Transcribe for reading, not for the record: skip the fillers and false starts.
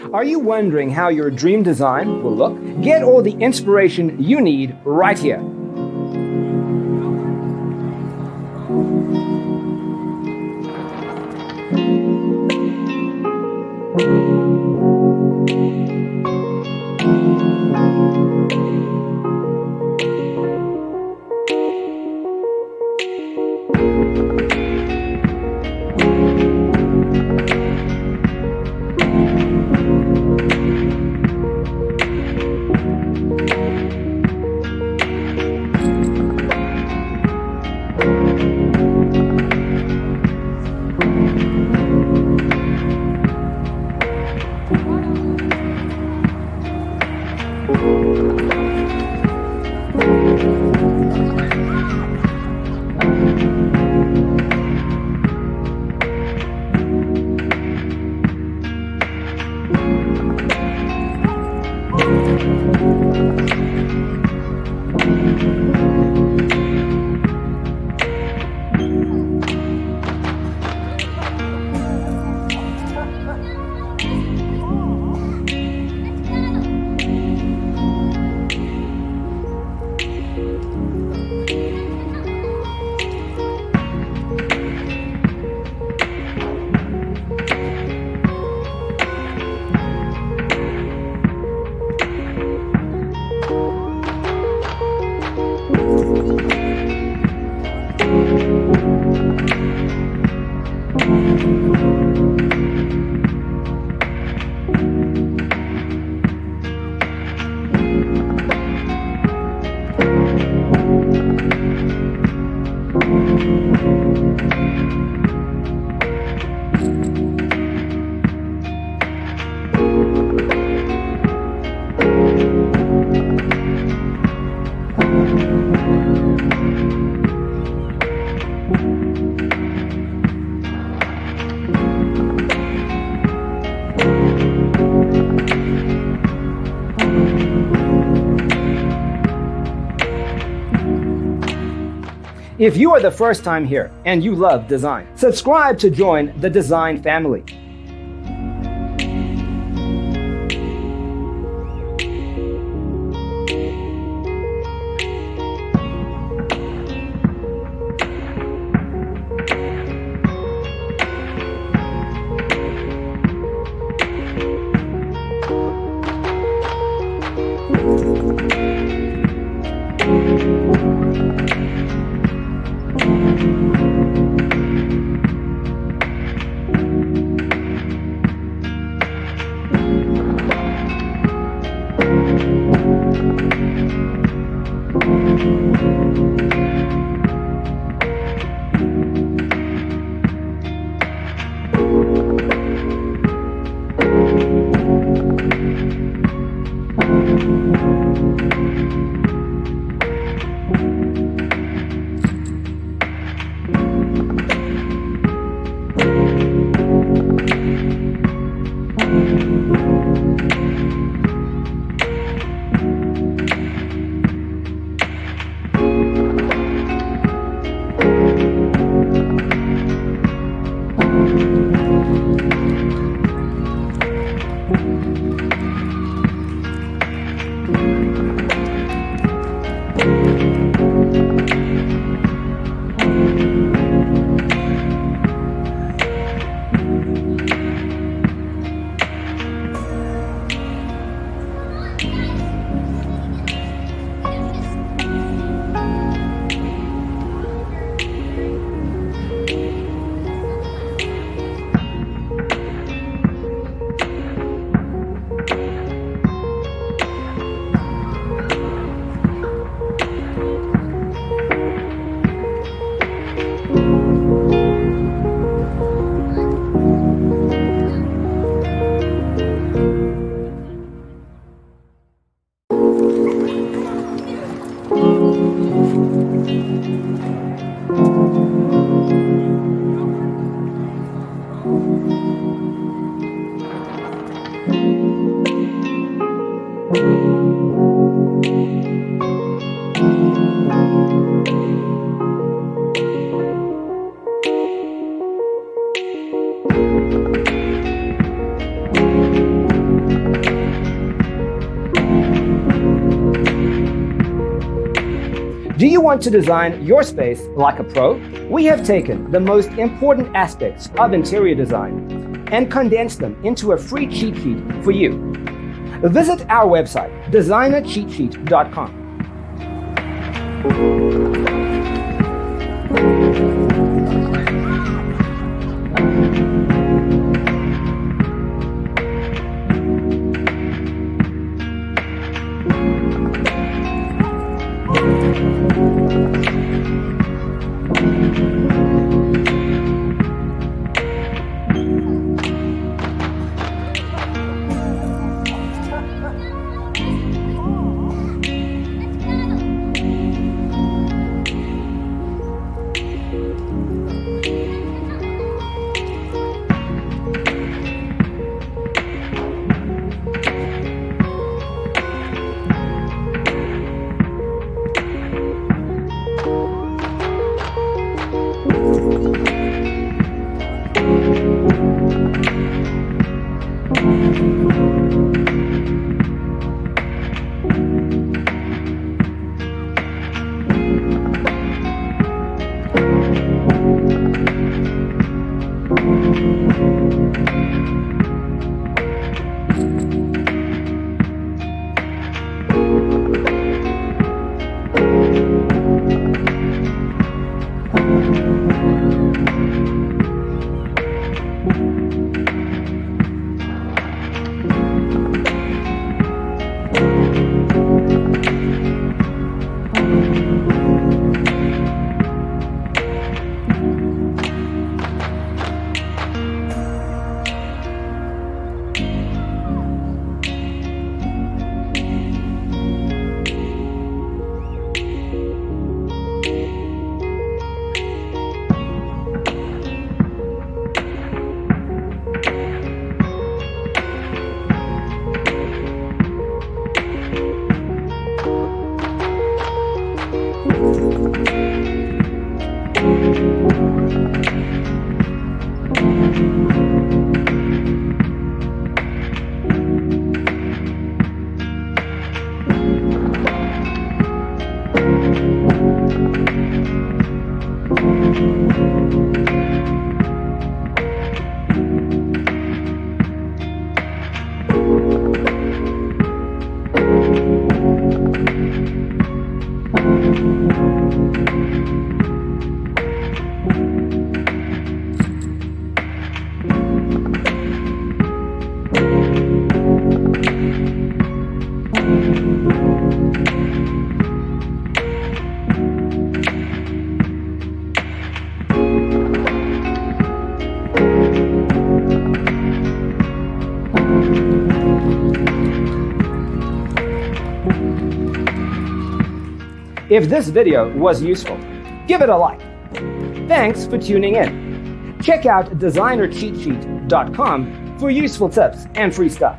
Are you wondering how your dream design will look? Get all the inspiration you need right here. If you are the first time here and you love design, subscribe to join the design family. Do you want to design your space like a pro? We have taken the most important aspects of interior design and condensed them into a free cheat sheet for you. Visit our website, designercheatsheet.com. If this video was useful, give it a like. Thanks for tuning in. Check out designercheatsheet.com for useful tips and free stuff.